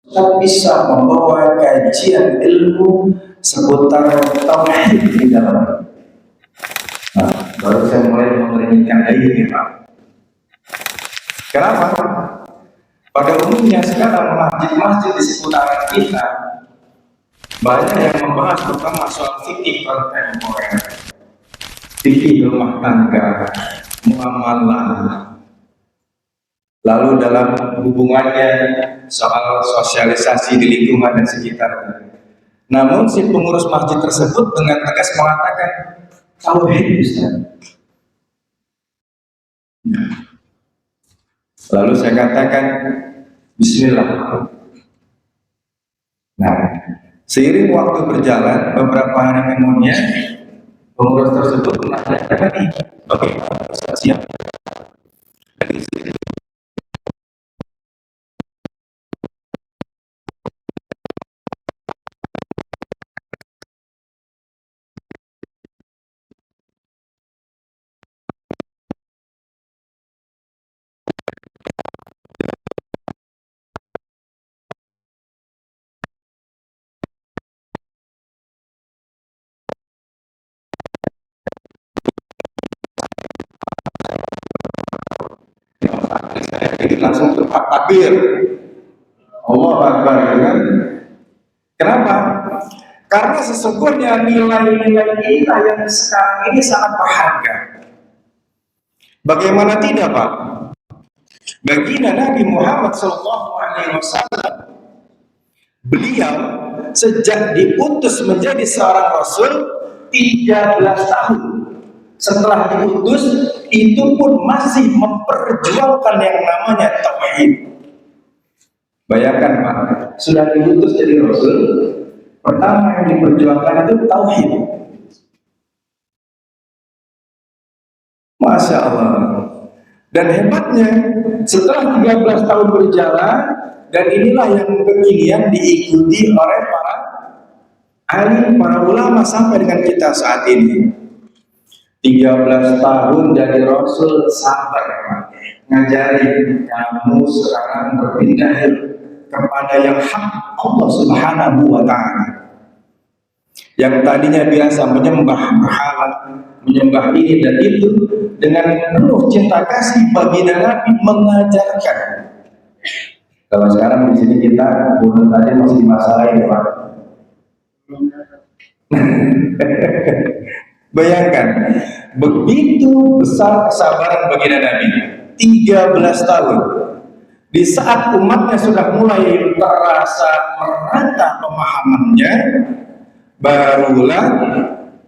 kita bisa membawa kajian ilmu seputar tauhid di dalam. Nah, baru saya mulai menginginkan ini, Pak. Kenapa? Pada umumnya sekarang masjid-masjid di seputaran kita banyak yang membahas terutama soal fikih kontemporer, fikih rumah tangga, muamalah, lalu dalam hubungannya soal sosialisasi di lingkungan dan sekitarnya. Namun si pengurus masjid tersebut dengan tegas mengatakan tauhid, Ustaz. Lalu saya katakan Bismillah. Nah, seiring waktu berjalan, beberapa hari kemudian pengurus tersebut menanyakan bagaimana siap. Langsung tepat takbir, Allah Akbar, kan? Kenapa? Karena sesungguhnya nilai-nilai inilah yang sekarang ini sangat berharga. Bagaimana tidak, Pak? Baginda Nabi Muhammad SAW, beliau sejak diutus menjadi seorang Rasul 13 tahun setelah diutus, itu pun masih memperjuangkan yang namanya tauhid. Bayangkan, Pak, sudah diutus jadi Rasul, pertama yang diperjuangkan itu tauhid. Masya Allah. Dan hebatnya, setelah 13 tahun berjalan, dan inilah yang kekinian diikuti oleh para alim, para ulama sampai dengan kita saat ini. 13 tahun jadi Rasul, sabar, ngajarin kamu sekarang berpindah kepada yang hak Allah Subhanahu wa Ta'ala. Yang tadinya biasa menyembah berhala, menyembah ini dan itu, dengan penuh cinta kasih baginda Nabi mengajarkan. Kalau sekarang di sini kita bunuh tadi masih dimarahin, Pak. Bayangkan, begitu besar kesabaran baginda Nabi, 13 tahun. Di saat umatnya sudah mulai terasa merata pemahamannya, barulah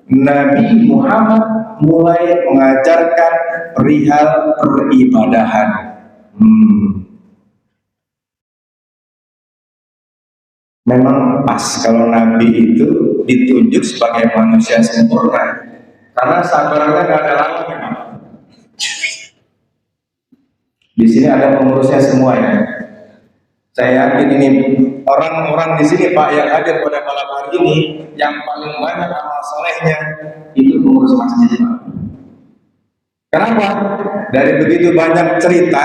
Nabi Muhammad mulai mengajarkan perihal peribadahan. Memang pas kalau Nabi itu ditunjuk sebagai manusia sempurna, karena sabarannya nggak ada lagi. Di sini ada pengurusnya semua ya. Saya yakin ini orang-orang di sini, Pak, yang hadir pada malam hari ini, yang paling banyak amal solehnya itu pengurus masjid, Pak. Kenapa? Dari begitu banyak cerita,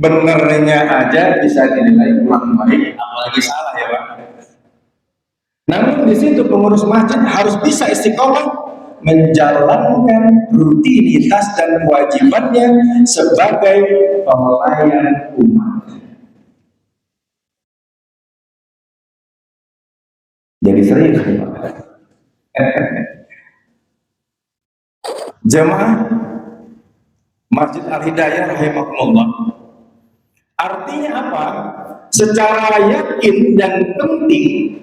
benernya aja bisa dinilai kurang baik, apalagi salah ya, Pak. Namun di situ pengurus masjid harus bisa istiqomah menjalankan rutinitas dan kewajibannya sebagai pelayan umat. Jadi serius, Pak. Jemaah Masjid Al-Hidayah rahimahullah. Artinya apa? Secara yakin dan penting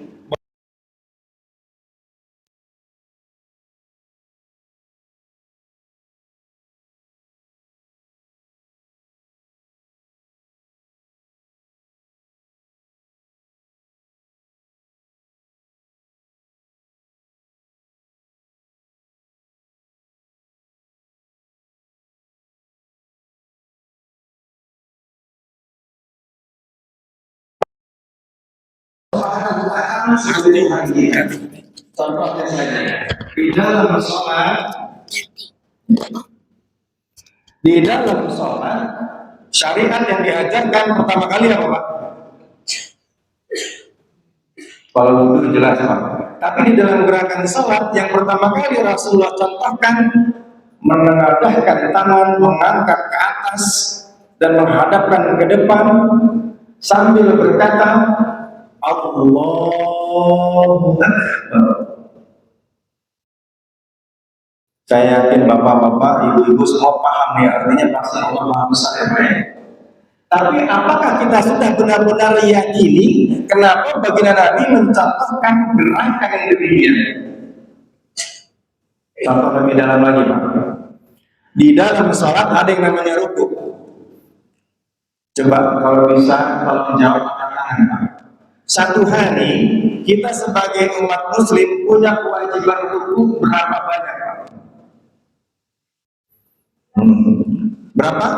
contohnya saja di dalam sholat syariat yang diajarkan pertama kali apa, Pak? Kalau wudhu jelas Pak. Tapi di dalam gerakan sholat yang pertama kali Rasulullah contohkan menengadahkan tangan, mengangkat ke atas dan menghadapkan ke depan sambil berkata Allahu Akbar. Saya yakin bapak-bapak, ibu-ibu semua paham ya, artinya pasti Allah Maha Besar ya Pak. Tapi apakah kita sudah benar-benar yakini kenapa baginda Nabi mencontohkan gerakan yang demikian? Contoh lebih dalam lagi Pak. Di dalam sholat ada yang namanya ruku. Coba kalau bisa tolong jawab angkat tangan Pak. Satu hari kita sebagai umat muslim punya kewajiban ruku berapa banyak Pak? Berapa?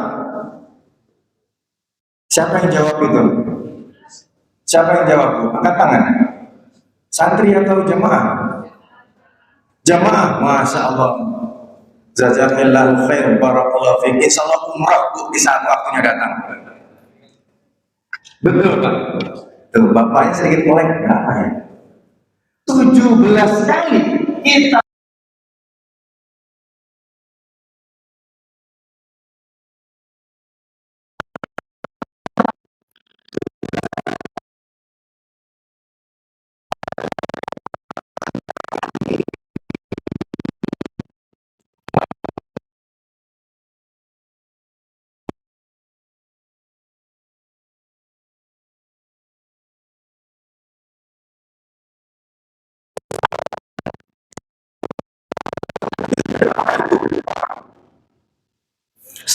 Siapa yang jawab itu? Siapa yang jawab? Angkat tangan. Santri atau jamaah? Jamaah, masya Allah. Jazakallahu khair, barakallahu fiik. Insyaallah umrah di saat waktunya datang. Betul Pak. Tuh bapaknya sedikit melek berapa ya? 17 kali kita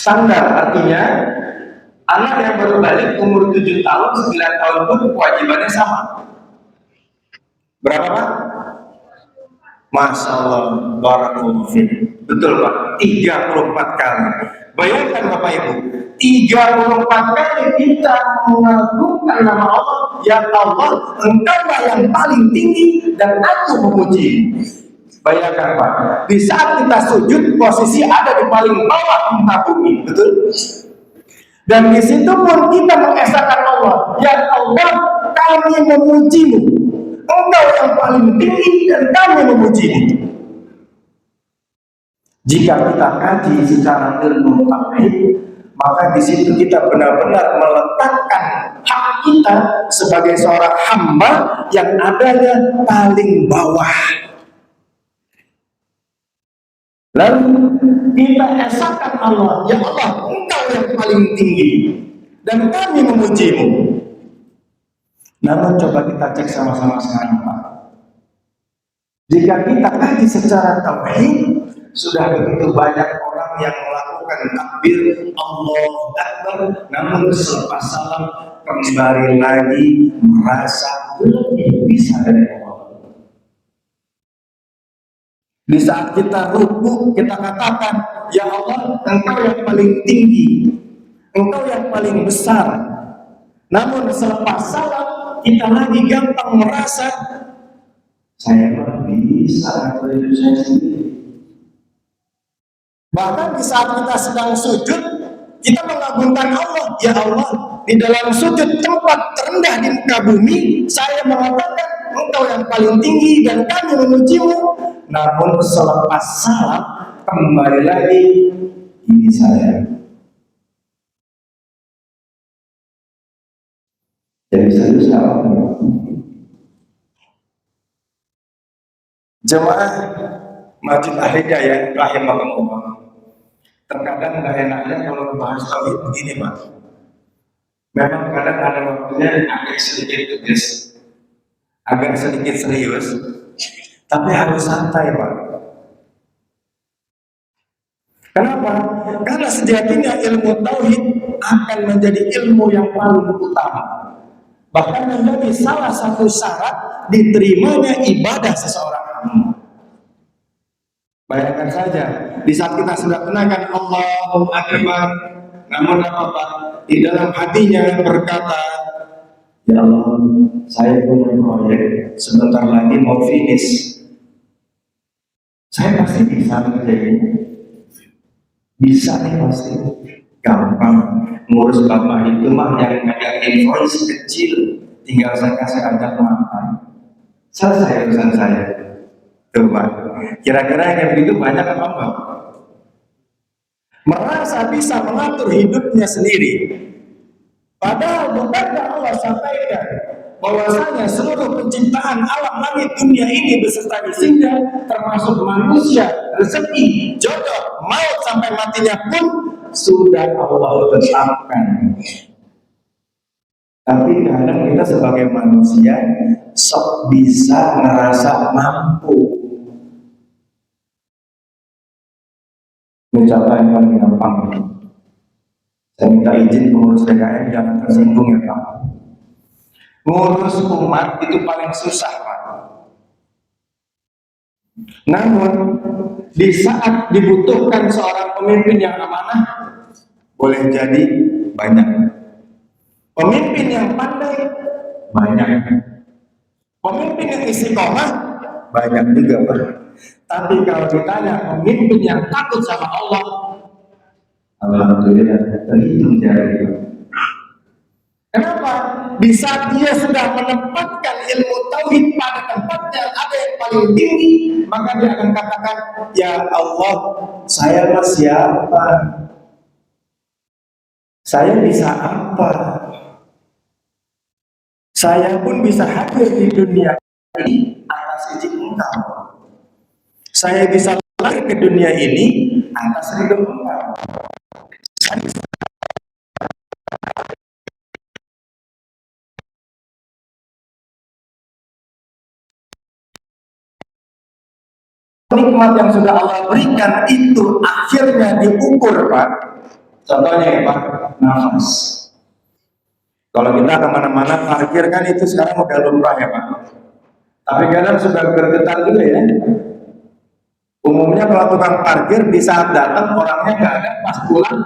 standar, artinya anak yang baru balik umur 7 tahun, 9 tahun pun kewajibannya sama. Berapa Pak? Masya Allah, barakallahu fiik. Betul Pak, 34 kali. Bayangkan Bapak Ibu, 34 kali kita mengagungkan nama Allah. Ya Allah, Engkaulah yang paling tinggi dan aku memuji. Bayangkan Pak, di saat kita sujud posisi ada di paling bawah muka bumi, betul? Dan di situ pun kita mengesahkan Allah. Ya Allah, kami memujimu. Engkau yang paling tinggi dan kami memujimu. Jika kita kaji secara ilmu tauhid, maka di situ kita benar-benar meletakkan hak kita sebagai seorang hamba yang adanya paling bawah. Lalu kita esahkan Allah, ya Allah, Engkau yang paling tinggi dan kami memujimu. Namun coba kita cek sama-sama sekarang Pak. Jika kita kaji secara tauhid, sudah begitu banyak orang yang melakukan takbir Allahu Akbar, namun selepas salam kembali lagi merasa lebih bisa dari Allah. Di saat kita ruku, kita katakan, ya Allah, Engkau yang paling tinggi, Engkau yang paling besar. Namun selepas salam, kita lagi gampang merasa, saya lebih bisa dari diri saya sendiri. Bahkan di saat kita sedang sujud, kita mengagungkan Allah. Ya Allah, di dalam sujud tempat terendah di muka bumi, saya mengatakan Engkau yang paling tinggi dan kami memujimu. Namun selepas salam kembali lagi, ini saya. Jadi serius apa? Jemaah Masjid Al-Hidayah rahimahumullah. Terkadang nggak enaknya kalau membahas tauhid begini Pak. Memang kadang ada waktunya agak sedikit tegas, agak sedikit serius, tapi harus santai Pak. Kenapa? Karena sejatinya ilmu tauhid akan menjadi ilmu yang paling utama, bahkan menjadi salah satu syarat diterimanya ibadah seseorang. Bayangkan saja, di saat kita sudah kenakan Allahu Akbar, namun apa-apa di dalam hatinya berkata, ya Allah, saya punya proyek, sebentar lagi mau finish. Saya pasti bisa mengerjakannya. Bisa nih pasti. Gampang. Ngurus bapak itu mah yang ngajak invoice kecil, tinggal saya kasih ajak makan. selesai urusan saya. Tuh Pak, kira-kira yang begitu banyak apa enggak? Merasa bisa mengatur hidupnya sendiri. Padahal bukankah Allah sampaikan bahwasanya seluruh penciptaan alam langit dunia ini beserta isinya, termasuk manusia, rezeki, jodoh, maut sampai matinya pun sudah Allah tetapkan. Tapi kadang kita sebagai manusia sok bisa merasa mampu. Ini contoh yang paling gampang. Saya minta izin pengurus PKM jangan tersinggung ya Pak. Ngurus umat itu paling susah Pak. Namun di saat dibutuhkan seorang pemimpin yang amanah, boleh jadi banyak. Pemimpin yang pandai banyak. Pemimpin yang istiqomah banyak juga Pak. Tapi kalau ditanya pemimpin yang takut sama Allah, alhamdulillah terhitung jari. Kenapa? Di saat dia sudah menempatkan ilmu tauhid pada tempatnya ada yang paling tinggi, maka dia akan katakan, ya Allah, saya mas siapa? Saya bisa apa? Saya pun bisa hadir di dunia ini atas izin Engkau. Saya bisa lahir ke dunia ini atas ridho Engkau. Nikmat yang sudah Allah berikan itu akhirnya diukur Pak. Contohnya ya Pak, nafas. Kalau kita kemana-mana parkir kan itu sekarang udah lumrah ya Pak. Tapi kadang sudah bergetar juga ya. Umumnya kalau tukang parkir di saat datang orangnya nggak ada, pas pulang,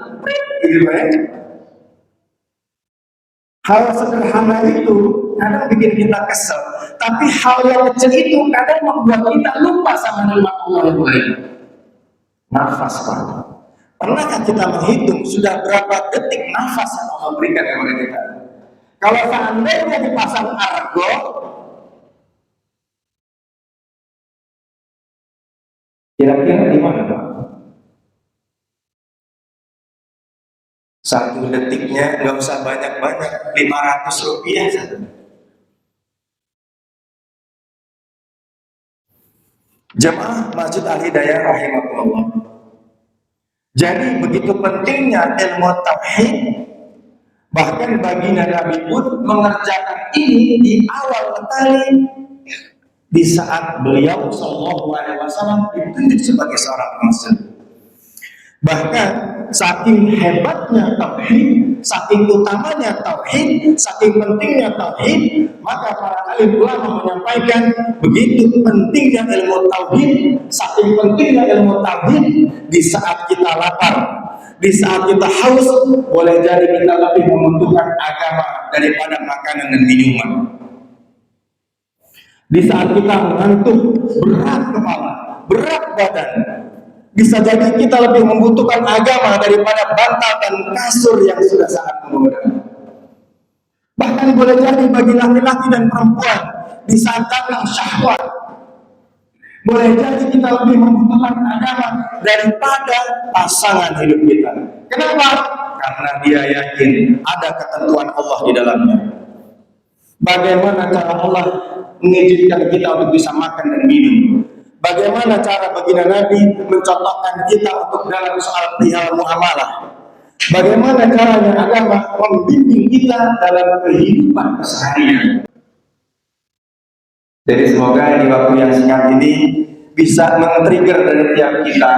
gitu ya. Hal sederhana itu kadang bikin kita kesel, tapi hal yang kecil itu kadang membuat kita lupa sama nikmat Allah yang lain. Nafas Pak. Pernahkah kita menghitung sudah berapa detik nafas yang Allah berikan kepada kita? Kalau seandainya dipasang argo, kira-kira di mana Pak? Satu detiknya nggak usah banyak-banyak, 500 rupiah saja. Jemaah Masjid Al-Hidayah rahimahullah. Jadi begitu pentingnya ilmu tauhid, bahkan baginda Nabi pun mengerjakan ini di awal kali di saat beliau Shallallahu Alaihi Wasallam ditunjuk sebagai seorang rasul. Bahkan saking hebatnya tauhid, saking utamanya tauhid, saking pentingnya tauhid, maka para alim ulama menyampaikan begitu pentingnya ilmu tauhid, saking pentingnya ilmu tauhid di saat kita lapar, di saat kita haus, boleh jadi kita lebih membutuhkan agama daripada makanan dan minuman. Di saat kita mengantuk, berat kepala, berat badan, bisa jadi kita lebih membutuhkan agama daripada bantal dan kasur yang sudah sangat menggoda. Bahkan boleh jadi bagi laki-laki dan perempuan di saat datang syahwat, boleh jadi kita lebih membutuhkan agama daripada pasangan hidup kita. Kenapa? Karena dia yakin ada ketentuan Allah di dalamnya. Bagaimana cara Allah mengizinkan kita untuk bisa makan dan minum? Bagaimana cara baginda Nabi mencontohkan kita untuk dalam soal perihal muamalah? Bagaimana caranya agama membimbing kita dalam kehidupan keseharian? Jadi semoga di waktu yang singkat ini bisa men-trigger dari tiap kita,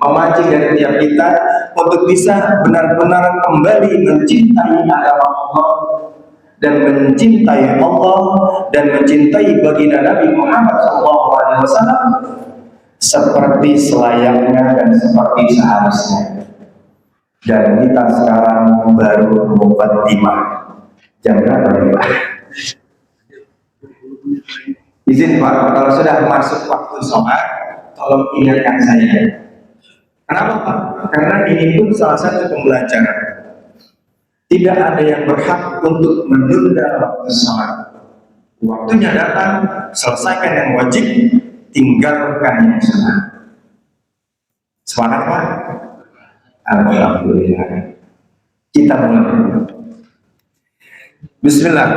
memancing dari tiap kita untuk bisa benar-benar kembali mencintai agama Allah dan mencintai Allah dan mencintai baginda Nabi Muhammad SAW seperti selayaknya dan seperti seharusnya. Dan kita sekarang baru muqaddimah. Jam berapa nih Pak? Izin Pak, kalau sudah masuk waktu sholat, tolong ingatkan saya. Kenapa Pak? Karena ini pun salah satu pembelajaran. Tidak ada yang berhak untuk menunda waktu sholat. Waktunya datang, selesaikan yang wajib, tinggalkan yang sunnah. Semangat Pak? Alhamdulillah. Kita mulai. Bismillah.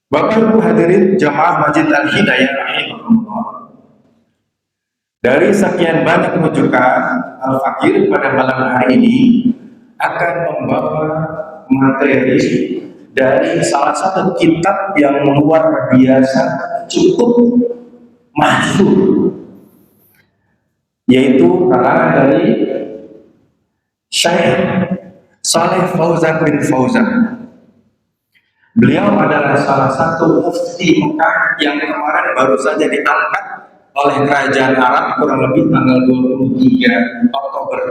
Bapak Ibu hadirin jamaah Masjid Al-Hidayah rahimahullah. Dari sekian banyak rujukan, Al-Fakir pada malam hari ini akan membawa materi dari salah satu kitab yang luar biasa cukup masyhur, yaitu karangan dari Syekh Shalih Fauzan bin Fauzan. Beliau adalah salah satu mufti Mekah yang kemarin baru saja diangkat oleh kerajaan Arab kurang lebih tanggal 23 Oktober.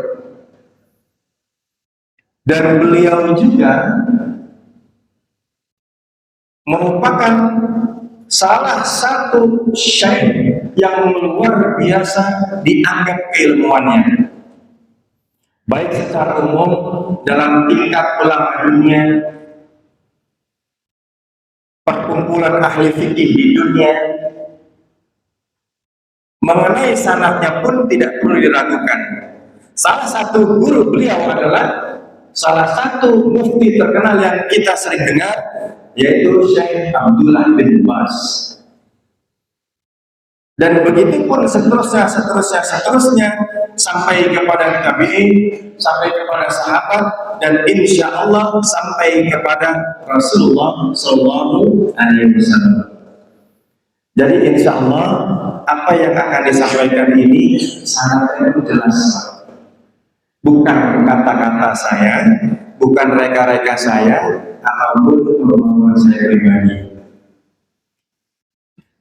Dan beliau juga merupakan salah satu syekh yang luar biasa dianggap keilmuannya, baik secara umum dalam tingkat ulama dunia, perkumpulan ahli fikih di dunia. Mengenai sanadnya pun tidak perlu diragukan. Salah satu guru beliau adalah salah satu mufti terkenal yang kita sering dengar, yaitu Syekh Abdullah bin Bas. Dan begitu pun seterusnya sampai kepada tabi'in, sampai kepada sahabat, dan insya Allah sampai kepada Rasulullah Sallallahu Alaihi Wasallam. Jadi insya Allah apa yang akan disampaikan ini sangatnya jelas, bukan kata-kata saya, bukan reka-reka saya, ataupun pemahaman saya pribadi.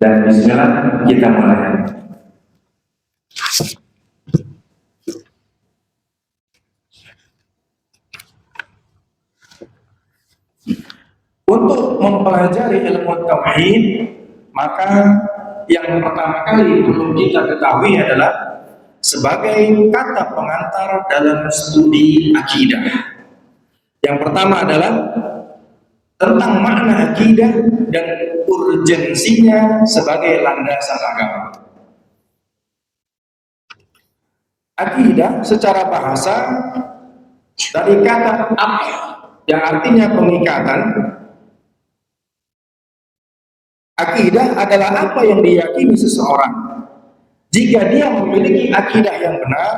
Dan bismillah kita mulai. Untuk mempelajari ilmu tauhid, maka yang pertama kali perlu kita ketahui adalah sebagai kata pengantar dalam studi akidah. Yang pertama adalah tentang makna akidah dan urgensinya sebagai landasan agama. Akidah secara bahasa dari kata aqd yang artinya pengikatan. Akidah adalah apa yang diyakini seseorang. Jika dia memiliki akidah yang benar,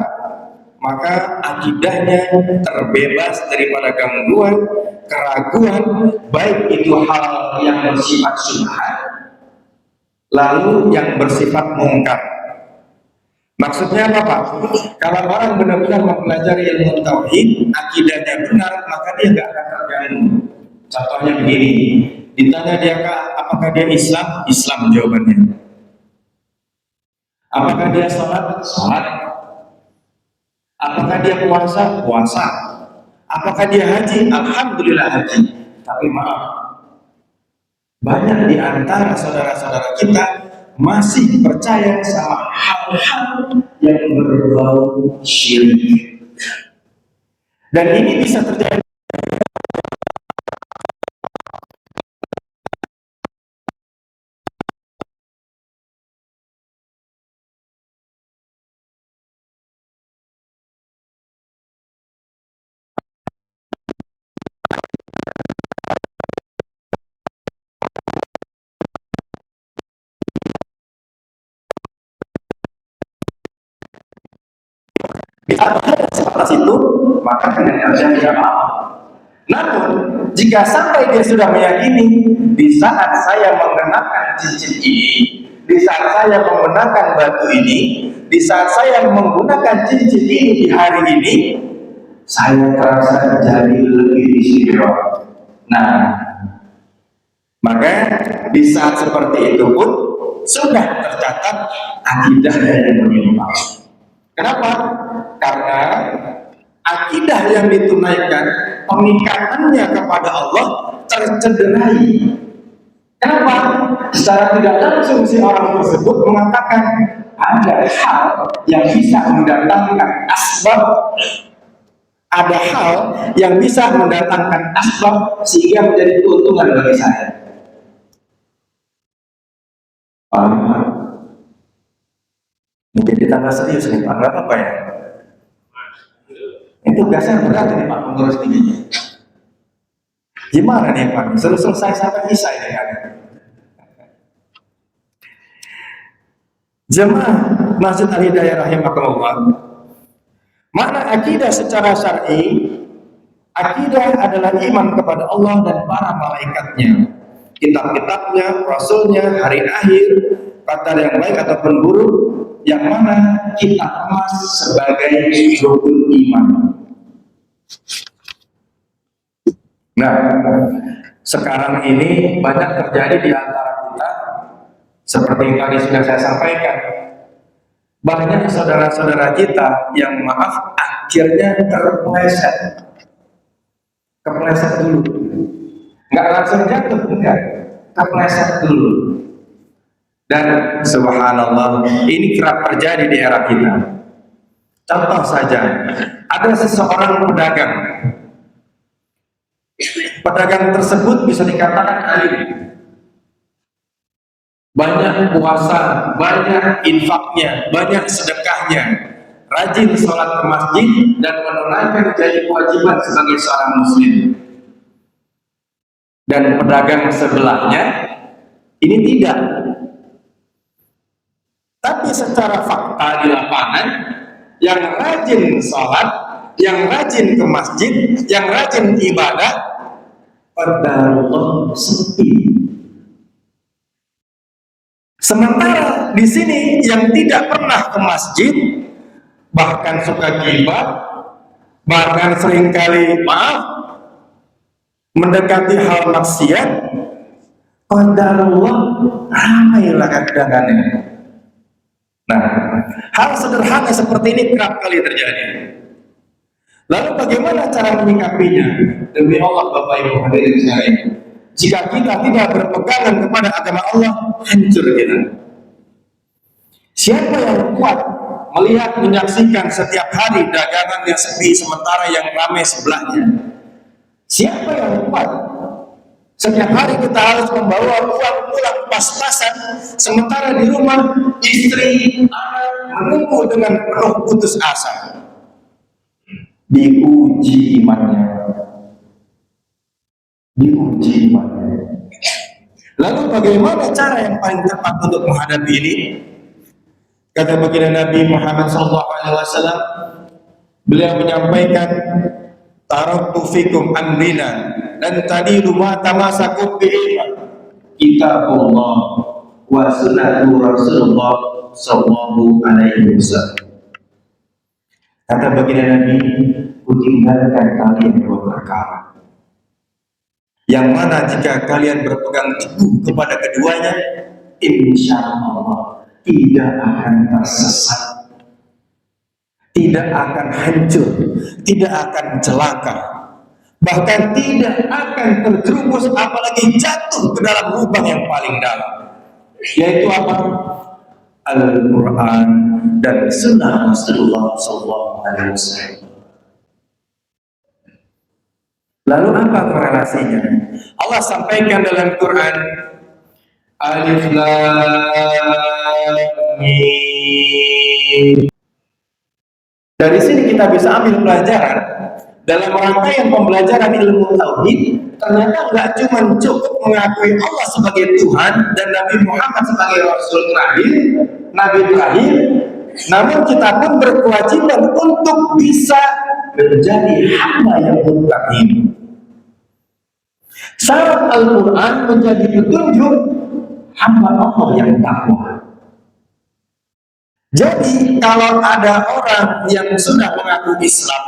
maka akidahnya terbebas daripada gangguan, keraguan, baik itu hal yang bersifat syubhat, lalu yang bersifat mungkar. Maksudnya apa Pak? Kalau orang benar-benar mempelajari ilmu tauhid, akidahnya benar, maka dia nggak akan terganggu. Contohnya begini, ditanya dia apakah dia Islam? Islam jawabannya. Apakah dia sholat? Sholat. Apakah dia puasa? Puasa. Apakah dia haji? Alhamdulillah haji. Tapi maaf, banyak di antara saudara-saudara kita masih percaya sama hal-hal yang berbau syirik. Dan ini bisa terjadi. Di saat seperti itu, maka tidak terjadi apa-apa. Namun, jika sampai dia sudah meyakini, di saat saya mengenakan cincin ini, di saat saya menggunakan batu ini, di saat saya menggunakan cincin ini di hari ini, saya terasa jadi lebih istimewa. Nah, maka di saat seperti itu pun sudah tercatat akidah yang menyimpang. Kenapa? Karena akidah yang ditunaikan, pengikatannya kepada Allah tercederai. Kenapa? Secara tidak langsung si orang tersebut mengatakan ada hal yang bisa mendatangkan asbab, ada hal yang bisa mendatangkan asbab sehingga menjadi keuntungan bagi saya. Pak, ini jadi tambah serius nih Pak, nggak apa-apa ya? Itu tugasnya berat nih Pak, mengurus tingginya. Gimana nih Pak? Selesai sampai bisa ini kan? Jemaah Masjid Al-Hidayah rahimakumullah. Makna akidah secara syar'i, akidah adalah iman kepada Allah dan para malaikatnya, kitab-kitabnya, rasulnya, hari akhir, kata yang baik ataupun buruk, yang mana kita emas sebagai rukun iman. Nah, sekarang ini banyak terjadi di antara kita, seperti yang tadi sudah saya sampaikan, banyak saudara-saudara kita yang maaf akhirnya kepleset dulu, nggak langsung jatuh, enggak, kepleset dulu. Dan subhanallah, ini kerap terjadi di era kita. Contoh saja, ada seseorang pedagang. Pedagang tersebut bisa dikatakan alim, banyak puasa, banyak infaknya, banyak sedekahnya, rajin sholat ke masjid dan menunaikan janji kewajiban sebagai seorang muslim. Dan pedagang sebelahnya ini tidak. Tapi secara fakta di lapangan, yang rajin sholat, yang rajin ke masjid, yang rajin ibadah, qadarullah sepi. Sementara di sini yang tidak pernah ke masjid, bahkan suka ghibah, bahkan seringkali mendekati hal maksiat, qadarullah ramailah dagangannya. Nah, hal sederhana seperti ini kerap kali terjadi. Lalu bagaimana cara menyikapinya? Demi Allah Bapak Ibu hadirin sekalian, jika kita tidak berpegangan kepada agama Allah, hancur kita. Siapa yang kuat melihat, menyaksikan setiap hari dagangan yang sepi sementara yang ramai sebelahnya? Siapa yang kuat? Setiap hari kita harus membawa uang pulang pas-pasan, sementara di rumah istri, anak menunggu dengan penuh putus asa. Diuji imannya. Diuji imannya. Lalu bagaimana cara yang paling tepat untuk menghadapi ini? Kata baginda Nabi Muhammad SAW, beliau menyampaikan, taraktu fikum amrina dan tadilu ma tamasakum bihi kitabullah wa sunnatu Rasulullah sallallahu alaihi wasallam. Kata baginda Nabi, kutinggalkan kalian dua perkara, yang mana jika kalian berpegang teguh kepada keduanya, insya Allah tidak akan tersesat, tidak akan hancur, tidak akan celaka, bahkan tidak akan terjerumus apalagi jatuh ke dalam lubang yang paling dalam, yaitu apa? Al-Quran dan Sunnah Rasulullah SAW. Lalu apa korelasinya? Allah sampaikan dalam Quran, Alif Lam Mim. Dari sini kita bisa ambil pelajaran dalam rangkaian pembelajaran ilmu tauhid. Ternyata nggak cuma cukup mengakui Allah sebagai Tuhan dan Nabi Muhammad sebagai Rasul terakhir, Nabi terakhir, namun kita pun berkewajiban untuk bisa menjadi hamba yang muttaqin. Syarat Al-Quran menjadi petunjuk hamba Allah yang takwa. Jadi kalau ada orang yang sudah mengaku Islam,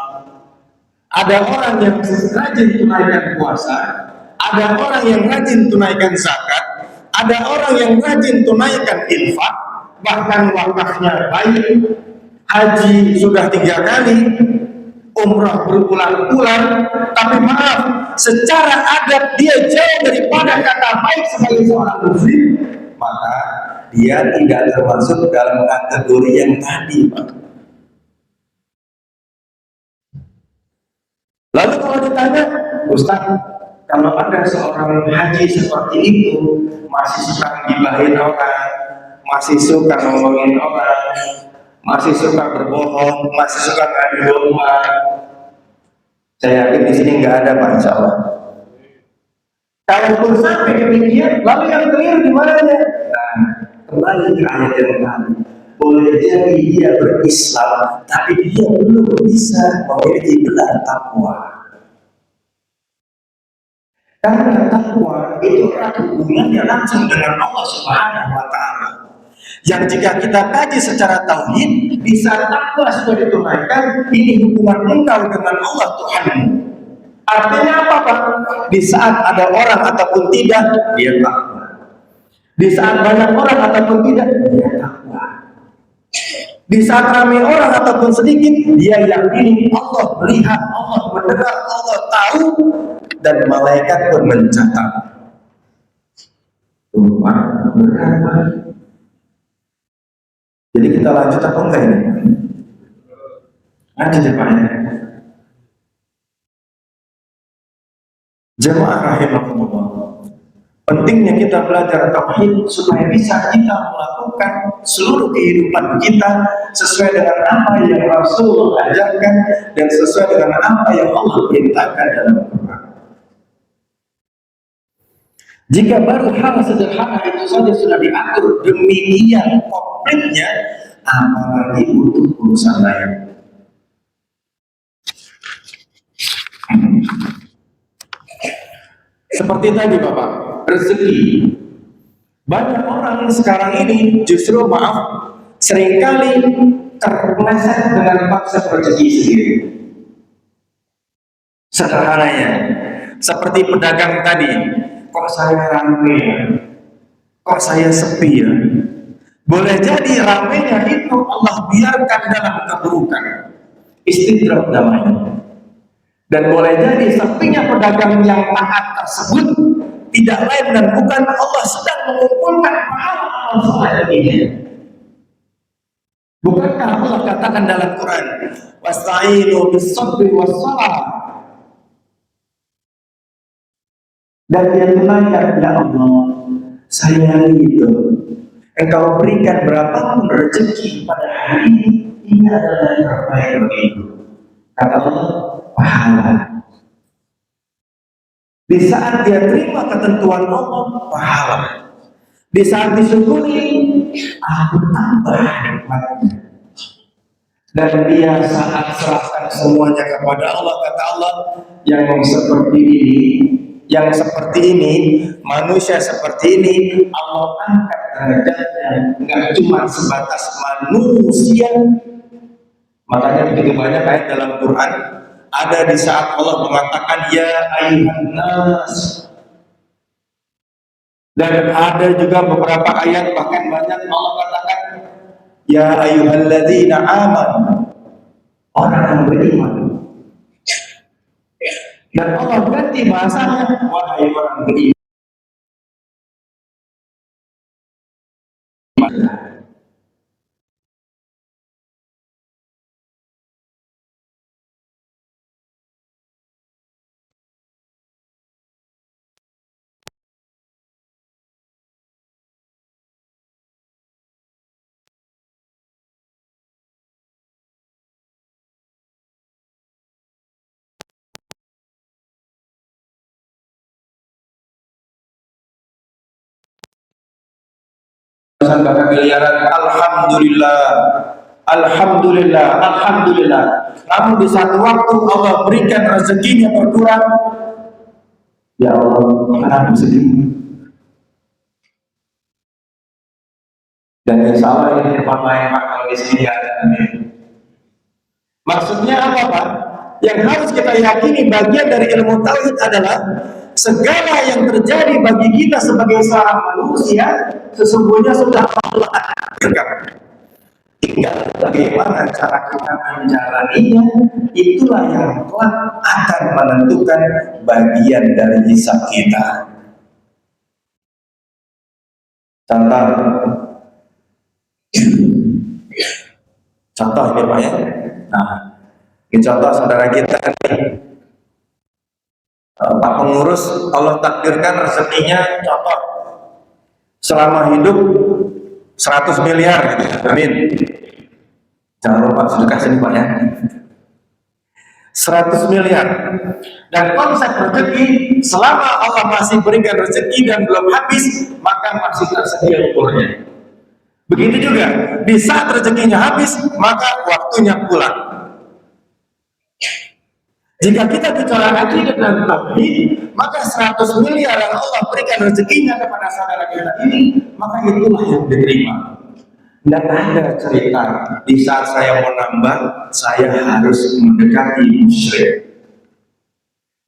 ada orang yang rajin tunaikan puasa, ada orang yang rajin tunaikan zakat, ada orang yang rajin tunaikan infak, bahkan wakafnya baik, haji sudah 3 kali, umrah berulang-ulang, tapi maaf, secara adab dia jauh daripada kata baik sebagai seorang muslim, maka dia tidak termasuk dalam kategori yang tadi, Pak. Lalu kalau ditanya, Ustaz, kalau ada seorang haji seperti itu masih suka gibahin orang, masih suka ngomongin orang, masih suka berbohong, masih suka ngadu domba. Saya yakin di sini nggak ada, Pak, insya Allah. Kalaupun sampai demikian, lalu yang keliru di mananya? Nah, kembali ke ayat yang tadi. Boleh jadi dia berislam, tapi dia belum bisa memiliki gelar takwa. Karena takwa itu erat hubungannya langsung dengan Allah Subhanahu wa Ta'ala. Yang jika kita kaji secara tauhid, di saat takwa sudah ditunaikan, ini hubungan engkau dengan Allah Tuhan. Artinya apa, Pak? Di saat ada orang ataupun tidak, dia takwa. Di saat banyak orang ataupun tidak, dia takwa. Di saat ramai orang ataupun sedikit, dia yakini Allah melihat, Allah mendengar, Allah tahu, dan malaikat pun mencatat. Berapa? Jadi kita lanjut apa enggak ini? Lanjut ya, Pak. Jemaah rahimakumullah. Pentingnya kita belajar tauhid supaya bisa kita melakukan seluruh kehidupan kita sesuai dengan apa yang Rasulullah ajarkan dan sesuai dengan apa yang Allah perintahkan dalam Al-Quran. Jika baru hal sederhana itu saja sudah diatur demikian komplitnya, apalagi untuk urusan lain. Seperti tadi, Bapak, rezeki. Banyak orang sekarang ini justru seringkali terpeleset dengan paksa rezeki sendiri. Sederhananya, seperti pedagang tadi, kok saya ramai ya? Kok saya sepi ya? Boleh jadi ramainya itu Allah biarkan dalam keburukan, istidraj namanya. Dan boleh jadi sepinya pedagang yang taat tersebut tidak lain dan bukan Allah sedang mengumpulkan pahala amal soleh ini. Bukankah Allah katakan dalam Quran, wasta'inu bis-sabri was-shalah? Dan dia tunaikan, ya Allah, saya itu Engkau berikan berapapun rezeki pada hari ini adalah yang terbaik bagiku. Kata Allah, pahala. Di saat dia terima ketentuan Allah, pahala. Di saat disyukuri, aku tambah nikmatnya. Dan dia saat serahkan semuanya kepada Allah, kata Allah, yang seperti ini, manusia seperti ini, Allah angkat derajatnya, nggak cuma sebatas manusia. Makanya begitu banyak ayat dalam Quran ada di saat Allah mengatakan ya ayyuhan nas, dan ada juga beberapa ayat bahkan banyak Allah katakan ya ayyuhalladzina amanu, orang yang beriman. Dan Allah ganti bahasanya, wahai orang beriman. Bahkan miliaran, alhamdulillah, alhamdulillah, alhamdulillah. Namun di satu waktu Allah berikan rezekinya berkurang, ya Allah, kenapa sedih? Dan insya Allah ini depan main Pak, kalau di sini ada. Maksudnya apa, Pak? Yang harus kita yakini bagian dari ilmu tauhid adalah segala yang terjadi bagi kita sebagai seorang manusia sesungguhnya sudah Allah takdirkan. Tinggal bagaimana cara kita menjalaninya, itulah yang kelak akan menentukan bagian dari hisab kita. Contoh ini, Pak, ya. Nah, ini contoh saudara kita nih, Pak pengurus, Allah takdirkan rezekinya contoh selama hidup 100 miliar gitu ya. Amin. Jangan lupa sedekah sini Pak ya. 100 miliar. Dan konsep rezeki, selama Allah masih berikan rezeki dan belum habis, maka masih tersedia umurnya. Begitu juga, di saat rezekinya habis, maka waktunya pulang. Jika kita bicara akidah dan tauhid, maka 100 miliar yang Allah berikan rezekinya kepada saudara kita ini, maka itulah yang diterima. Tidak ada cerita di saat saya mau nambah, saya harus mendekati musyrik.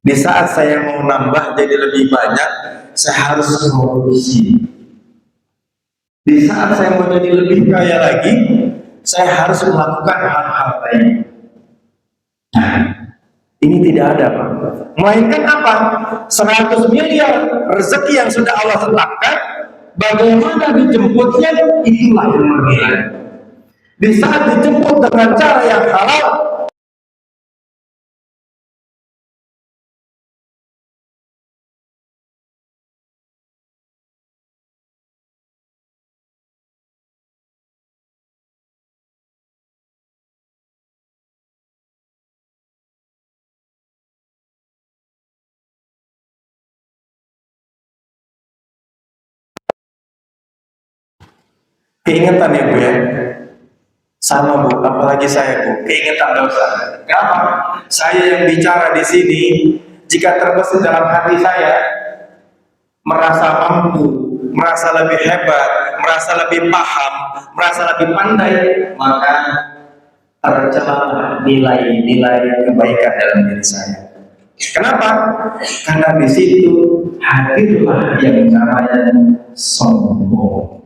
Di saat saya mau nambah jadi lebih banyak, saya harus memproduksi. Di saat saya mau jadi lebih kaya lagi, saya harus melakukan hal-hal lain. Nah, ini tidak ada Pak. Melainkan apa? 100 miliar rezeki yang sudah Allah tetapkan, bagaimana dijemputnya, itulah yang bernilai. Di saat dijemput dengan cara yang halal, keingetan ya Bu ya. Sama Bu, apalagi saya Bu, keingetan dosa. Kenapa? Saya yang bicara di sini, jika terbesit dalam hati saya, merasa mampu, merasa lebih hebat, merasa lebih paham, merasa lebih pandai, maka tercela nilai-nilai kebaikan dalam diri saya. Kenapa? Karena di situ hadirlah yang namanya sombong.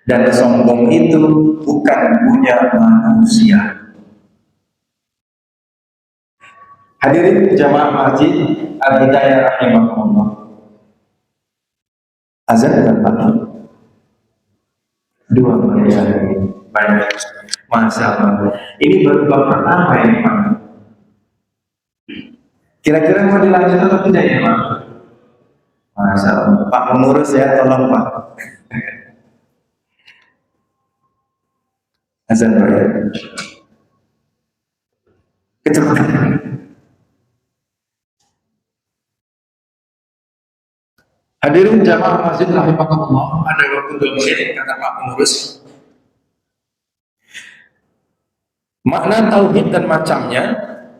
Dan sombong itu bukan punya manusia. Hadirin jamaah masjid Al-Hidayah rahimahumullah. Azan dan Pak. 2 menit banyak. Masya Allah. Ini baru bab pertama ya Pak. Kira-kira mau dilanjut atau tidak ya Pak? Masya Allah. Pak pengurus ya, tolong Pak. Azan Pak ya. Kecepatan. Hadirin jamaah masjid rahimahullah, ada waktu 2 menit kata Pak pengurus. Makna tauhid dan macamnya,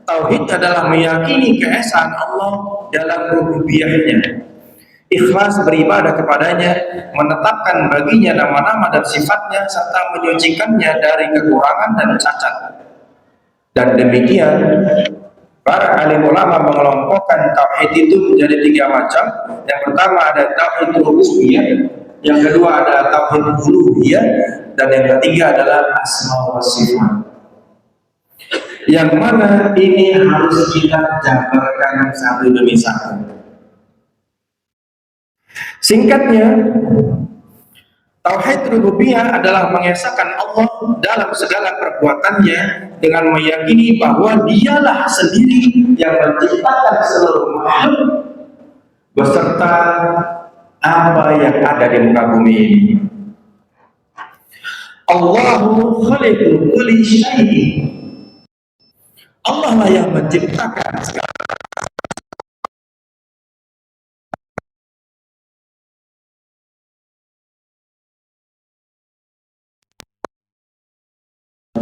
tauhid adalah meyakini keesaan Allah dalam rububiyahnya, ikhlas beribadah kepadanya, menetapkan baginya nama-nama dan sifatnya, serta menyucikannya dari kekurangan dan cacat. Dan demikian, para alim ulama mengelompokkan tauhid itu menjadi 3 macam. Yang pertama ada tauhid rububiyah, yang kedua ada tauhid uluhiyah, dan yang ketiga adalah asma wa sifat. Yang mana ini harus kita jabarkan satu demi satu. Singkatnya, tauhid rububiyah adalah mengesahkan Allah dalam segala perbuatannya dengan meyakini bahwa dialah sendiri yang menciptakan seluruh makhluk beserta apa yang ada di muka bumi ini. Allahu khaliqu kulli syai'in. Allah lah yang menciptakan segala.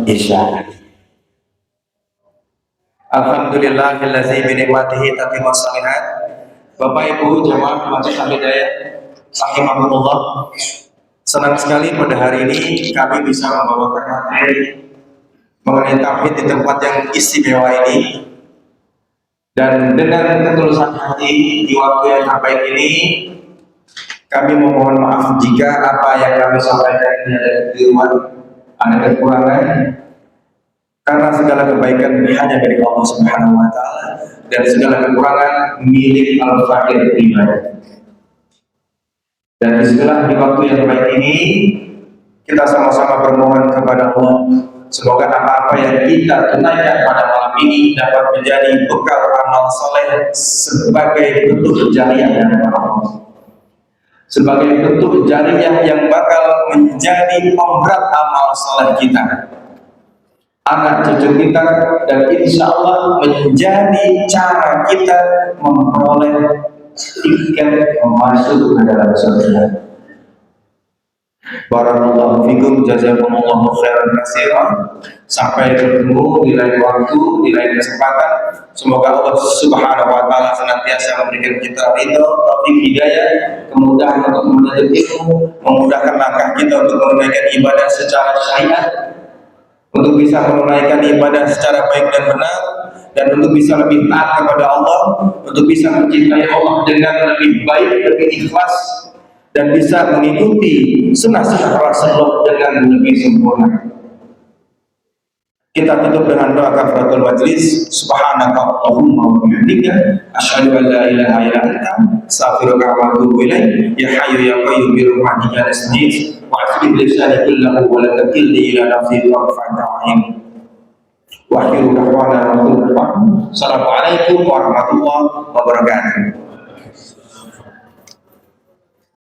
Isya. Alhamdulillahillazi bi ni'matihi tatimmu shalihat. Bapak Ibu jamaah masjid Al-Hidayah rahimahumullah. Senang sekali pada hari ini kami bisa membawakan materi mengenai tauhid di tempat yang istimewa ini. Dan dengan ketulusan hati di waktu yang terbaik ini, kami memohon maaf jika apa yang kami sampaikan ini ada kekeliruan, ada kekurangan, karena segala kebaikan hanya dari Allah Subhanahu wa Ta'ala, dan segala kekurangan milik Al-Fakir pribadi. Dan bismillah, di waktu yang baik ini kita sama-sama bermohon kepada Allah, semoga apa-apa yang kita tunaikan pada malam ini dapat menjadi bekal amal soleh sebagai bentuk jariah dari Allah. sebagai bentuk jariah yang bakal menjadi pemberat amal soleh kita, anak cucu kita, dan insya Allah menjadi cara kita memperoleh tiket masuk ke dalam surga. Barakallahu fikum, jazakumullahu khairan katsiran. Sampai bertemu di lain waktu, di lain kesempatan. Semoga Allah Subhanahu wa taala senantiasa memberikan kita ridho, taufik, hidayah, kemudahan untuk menuntut ilmu, memudahkan langkah kita untuk menunaikan ibadah secara syariat, untuk bisa menunaikan ibadah secara baik dan benar, dan untuk bisa lebih taat kepada Allah, untuk bisa mencintai Allah dengan lebih baik, lebih ikhlas, dan bisa mengikuti sunnah-sunnah Rasulullah dengan lebih sempurna. Kita tutup dengan doa kafaratul majlis. Subhanaka Allahumma wa bihamdika asyhadu an la ilaha illa anta astaghfiruka wa atubu ilaik. Ya hayyu ya qayyum bi rahmatika astaghfir wa aslih li shani kullahu wa la takilni ila nafsi tarfata 'ain. Wa akhiru da'wana Assalamualaikum warahmatullahi wabarakatuh.